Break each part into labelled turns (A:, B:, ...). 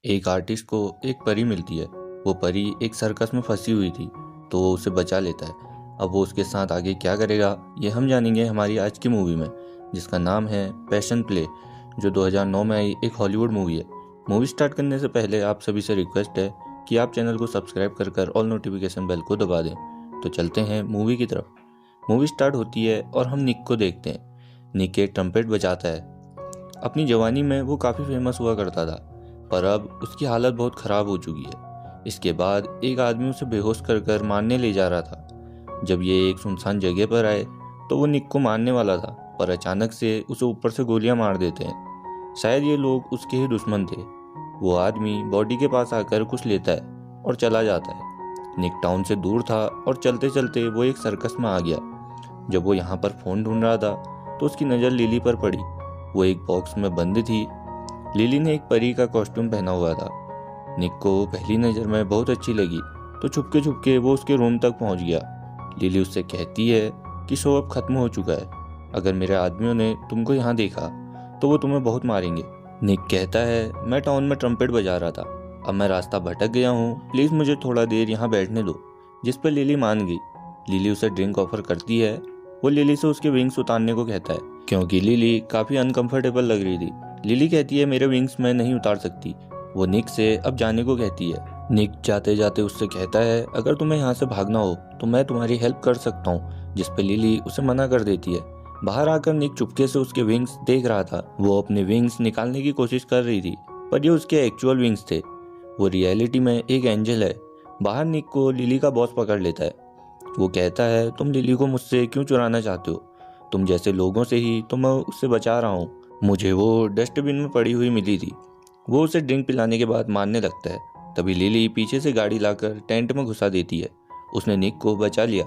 A: एक आर्टिस्ट को एक परी मिलती है। वो परी एक सर्कस में फंसी हुई थी, तो वो उसे बचा लेता है। अब वो उसके साथ आगे क्या करेगा, ये हम जानेंगे हमारी आज की मूवी में, जिसका नाम है पैशन प्ले, जो 2009 में आई एक हॉलीवुड मूवी है। मूवी स्टार्ट करने से पहले आप सभी से रिक्वेस्ट है कि आप चैनल को सब्सक्राइब कर ऑल नोटिफिकेशन बेल को दबा दें। तो चलते हैं मूवी की तरफ। मूवी स्टार्ट होती है और हम निक को देखते हैं। निक एक ट्रम्पेट बजाता है। अपनी जवानी में वो काफ़ी फेमस हुआ करता था, पर अब उसकी हालत बहुत ख़राब हो चुकी है। इसके बाद एक आदमी उसे बेहोश कर मारने ले जा रहा था। जब ये एक सुनसान जगह पर आए तो वो निक को मारने वाला था, पर अचानक से उसे ऊपर से गोलियां मार देते हैं। शायद ये लोग उसके ही दुश्मन थे। वो आदमी बॉडी के पास आकर कुछ लेता है और चला जाता है। निक टाउन से दूर था और चलते चलते वो एक सर्कस में आ गया। जब वो यहाँ पर फ़ोन ढूंढ रहा था तो उसकी नज़र लिली पर पड़ी। वो एक बॉक्स में बंद थी। लिली ने एक परी का कॉस्ट्यूम पहना हुआ था। निक को पहली नज़र में बहुत अच्छी लगी, तो छुपके छुपके वो उसके रूम तक पहुंच गया। लिली उससे कहती है कि शो अब खत्म हो चुका है। अगर मेरे आदमियों ने तुमको यहाँ देखा तो वो तुम्हें बहुत मारेंगे। निक कहता है, मैं टाउन में ट्रम्पेट बजा रहा था, अब मैं रास्ता भटक गया हूँ, प्लीज़ मुझे थोड़ा देर यहाँ बैठने दो। जिस पर लिली मान गई। लिली उसे ड्रिंक ऑफर करती है। वो लिली से उसके विंग्स उतारने को कहता है, क्योंकि लिली काफ़ी अनकंफर्टेबल लग रही थी। लिली कहती है, मेरे विंग्स मैं नहीं उतार सकती। वो निक से अब जाने को कहती है। निक जाते जाते उससे कहता है, अगर तुम्हें यहाँ से भागना हो तो मैं तुम्हारी हेल्प कर सकता हूँ, जिस पे लिली उसे मना कर देती है। बाहर आकर निक चुपके से उसके विंग्स देख रहा था। वो अपने विंग्स निकालने की कोशिश कर रही थी, पर ये उसके एक्चुअल विंग्स थे। वो रियलिटी में एक एंजल है। बाहर निक को लिली का बॉस पकड़ लेता है। वो कहता है, तुम लिली को मुझसे क्यों चुराना चाहते हो? तुम जैसे लोगों से ही तो मैं उससे बचा रहा हूँ। मुझे वो डस्टबिन में पड़ी हुई मिली थी। वो उसे ड्रिंक पिलाने के बाद मारने लगता है। तभी लिली पीछे से गाड़ी लाकर टेंट में घुसा देती है। उसने निक को बचा लिया।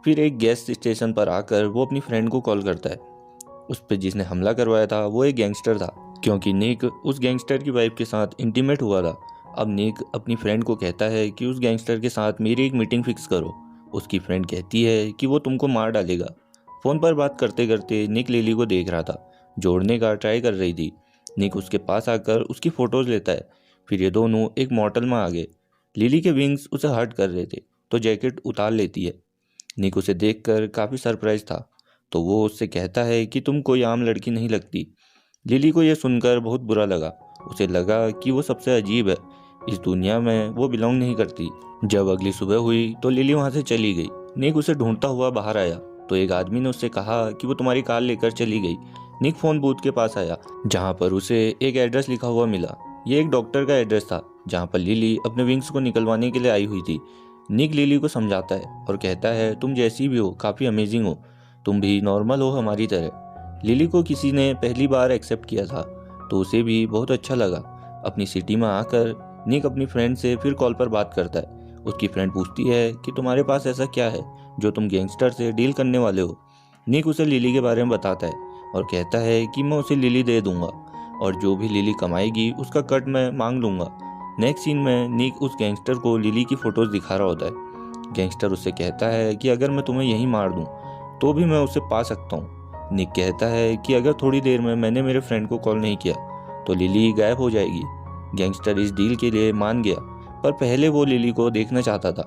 A: फिर एक गैस स्टेशन पर आकर वो अपनी फ्रेंड को कॉल करता है। उस पर जिसने हमला करवाया था वो एक गैंगस्टर था, क्योंकि निक उस गैंगस्टर की वाइफ के साथ इंटीमेट हुआ था। अब निक अपनी फ्रेंड को कहता है कि उस गैंगस्टर के साथ मेरी एक मीटिंग फिक्स करो। उसकी फ्रेंड कहती है कि वो तुमको मार डालेगा। फ़ोन पर बात करते करते निक लिली को देख रहा था, जोड़ने का ट्राई कर रही थी। निक उसके पास आकर उसकी फ़ोटोज़ लेता है। फिर ये दोनों एक मॉटल में आ गए। लिली के विंग्स उसे हर्ट कर रहे थे, तो जैकेट उतार लेती है। निक उसे देखकर काफ़ी सरप्राइज था, तो वो उससे कहता है कि तुम कोई आम लड़की नहीं लगती। लिली को यह सुनकर बहुत बुरा लगा। उसे लगा कि वो सबसे अजीब है, इस दुनिया में वो बिलोंग नहीं करती। जब अगली सुबह हुई तो लिली वहाँ से चली गई। निक उसे ढूंढता हुआ बाहर आया तो एक आदमी ने उससे कहा कि वो तुम्हारी कार लेकर चली गई। निक फ़ोन बूथ के पास आया, जहाँ पर उसे एक एड्रेस लिखा हुआ मिला। ये एक डॉक्टर का एड्रेस था, जहाँ पर लिली अपने विंग्स को निकलवाने के लिए आई हुई थी। निक लिली को समझाता है और कहता है, तुम जैसी भी हो काफ़ी अमेजिंग हो, तुम भी नॉर्मल हो हमारी तरह। लिली को किसी ने पहली बार एक्सेप्ट किया था, तो उसे भी बहुत अच्छा लगा। अपनी सिटी में आकर निक अपनी फ्रेंड से फिर कॉल पर बात करता है। उसकी फ्रेंड पूछती है कि तुम्हारे पास ऐसा क्या है जो तुम गैंगस्टर से डील करने वाले हो। निक उसे लिली के बारे में बताता है और कहता है कि मैं उसे लिली दे दूंगा, और जो भी लिली कमाएगी उसका कट मैं मांग लूंगा। नेक्स्ट सीन में निक उस गैंगस्टर को लिली की फ़ोटोज़ दिखा रहा होता है। गैंगस्टर उससे कहता है कि अगर मैं तुम्हें यहीं मार दूं तो भी मैं उसे पा सकता हूँ। निक कहता है कि अगर थोड़ी देर में मैंने मेरे फ्रेंड को कॉल नहीं किया तो लिली गायब हो जाएगी। गैंगस्टर इस डील के लिए मान गया, पर पहले वो लिली को देखना चाहता था।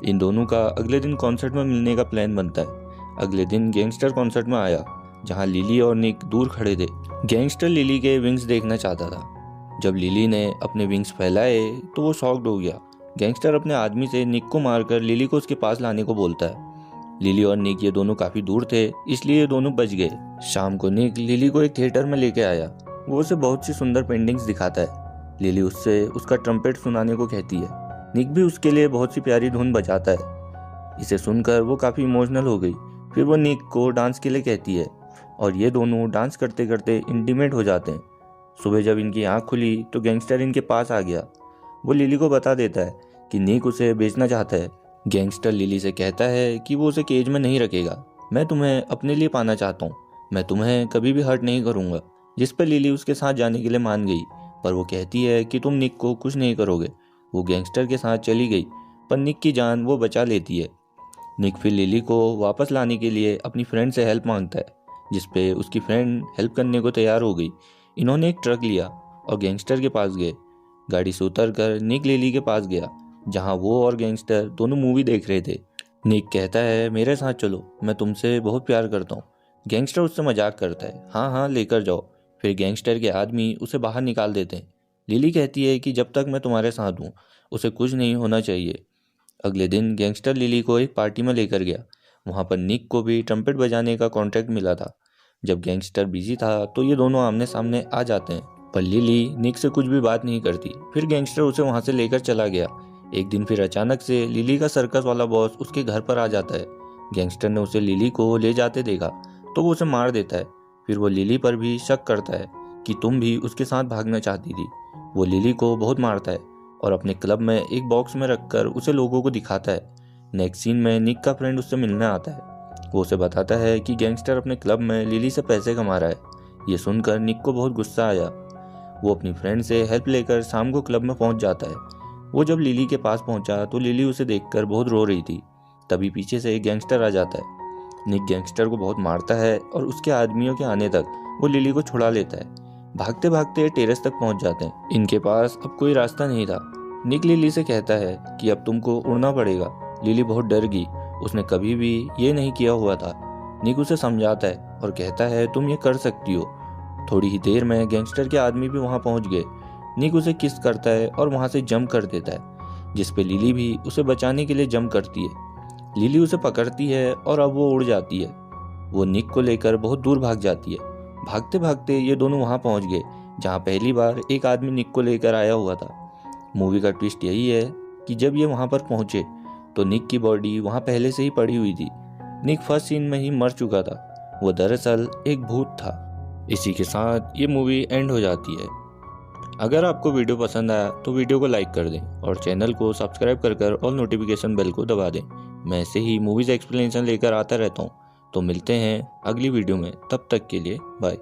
A: इन दोनों का अगले दिन कॉन्सर्ट में मिलने का प्लान बनता है। अगले दिन गैंगस्टर कॉन्सर्ट में आया, जहां लिली और निक दूर खड़े थे। गैंगस्टर लिली के विंग्स देखना चाहता था। जब लिली ने अपने विंग्स फैलाए तो वो शॉक्ड हो गया। गैंगस्टर अपने आदमी से निक को मारकर लिली को उसके पास लाने को बोलता है। लिली और निक ये दोनों काफ़ी दूर थे, इसलिए ये दोनों बच गए। शाम को निक लिली को एक थिएटर में लेके आया। वो उसे बहुत सी सुंदर पेंटिंग्स दिखाता है। लिली उससे उसका ट्रम्पेट सुनाने को कहती है। निक भी उसके लिए बहुत सी प्यारी धुन बजाता है। इसे सुनकर वो काफ़ी इमोशनल हो गई। फिर वो निक को डांस के लिए कहती है और ये दोनों डांस करते करते इंटीमेट हो जाते हैं। सुबह जब इनकी आँख खुली तो गैंगस्टर इनके पास आ गया। वो लिली को बता देता है कि निक उसे बेचना चाहता है। गैंगस्टर लिली से कहता है कि वो उसे केज में नहीं रखेगा। मैं तुम्हें अपने लिए पाना चाहता हूँ, मैं तुम्हें कभी भी हर्ट नहीं करूँगा। जिस पर लिली उसके साथ जाने के लिए मान गई, पर वो कहती है कि तुम निक को कुछ नहीं करोगे। वो गैंगस्टर के साथ चली गई, पर निक की जान वो बचा लेती है। निक फिर लिली को वापस लाने के लिए अपनी फ्रेंड से हेल्प मांगता है, जिस पे उसकी फ्रेंड हेल्प करने को तैयार हो गई। इन्होंने एक ट्रक लिया और गैंगस्टर के पास गए। गाड़ी से उतरकर निक लिली के पास गया, जहां वो और गैंगस्टर दोनों मूवी देख रहे थे। निक कहता है, मेरे साथ चलो, मैं तुमसे बहुत प्यार करता हूँ। गैंगस्टर उससे मजाक करता है, हाँ हाँ लेकर जाओ। फिर गैंगस्टर के आदमी उसे बाहर निकाल देते हैं। लिली कहती है कि जब तक मैं तुम्हारे साथ हूँ उसे कुछ नहीं होना चाहिए। अगले दिन गैंगस्टर लिली को एक पार्टी में लेकर गया। वहाँ पर निक को भी ट्रम्पेट बजाने का कॉन्ट्रैक्ट मिला था। जब गैंगस्टर बिजी था तो ये दोनों आमने सामने आ जाते हैं, पर लिली निक से कुछ भी बात नहीं करती। फिर गैंगस्टर उसे वहाँ से लेकर चला गया। एक दिन फिर अचानक से लिली का सर्कस वाला बॉस उसके घर पर आ जाता है। गैंगस्टर ने उसे लिली को ले जाते देखा तो वो उसे मार देता है। फिर वो लिली पर भी शक करता है कि तुम भी उसके साथ भागना चाहती थी। वो लिली को बहुत मारता है और अपने क्लब में एक बॉक्स में रखकर उसे लोगों को दिखाता है। नेक्स्ट सीन में निक का फ्रेंड उससे मिलने आता है। वो उसे बताता है कि गैंगस्टर अपने क्लब में लिली से पैसे कमा रहा है। ये सुनकर निक को बहुत गुस्सा आया। वो अपनी फ्रेंड से हेल्प लेकर शाम को क्लब में पहुंच जाता है। वो जब लिली के पास पहुंचा तो लिली उसे देखकर बहुत रो रही थी। तभी पीछे से एक गैंगस्टर आ जाता है। निक गैंगस्टर को बहुत मारता है और उसके आदमियों के आने तक वो लिली को छुड़ा लेता है। भागते भागते टेरेस तक पहुंच जाते हैं। इनके पास अब कोई रास्ता नहीं था। निक लिली से कहता है कि अब तुमको उड़ना पड़ेगा। लिली बहुत डर गई, उसने कभी भी ये नहीं किया हुआ था। निक उसे समझाता है और कहता है तुम ये कर सकती हो। थोड़ी ही देर में गैंगस्टर के आदमी भी वहां पहुंच गए। निक उसे किस करता है और वहां से जंप कर देता है, जिसपे लिली भी उसे बचाने के लिए जंप करती है। लिली उसे पकड़ती है और अब वो उड़ जाती है। वो निक को लेकर बहुत दूर भाग जाती है। भागते भागते ये दोनों वहां पहुंच गए जहां पहली बार एक आदमी निक को लेकर आया हुआ था। मूवी का ट्विस्ट यही है कि जब ये वहां पर पहुंचे तो निक की बॉडी वहां पहले से ही पड़ी हुई थी। निक फर्स्ट सीन में ही मर चुका था। वो दरअसल एक भूत था। इसी के साथ ये मूवी एंड हो जाती है। अगर आपको वीडियो पसंद आया तो वीडियो को लाइक कर दें और चैनल को सब्सक्राइब कर ऑल नोटिफिकेशन बेल को दबा दें। मैं ऐसे ही मूवीज एक्सप्लेनेशन लेकर आता रहता हूँ। तो मिलते हैं अगली वीडियो में, तब तक के लिए बाय।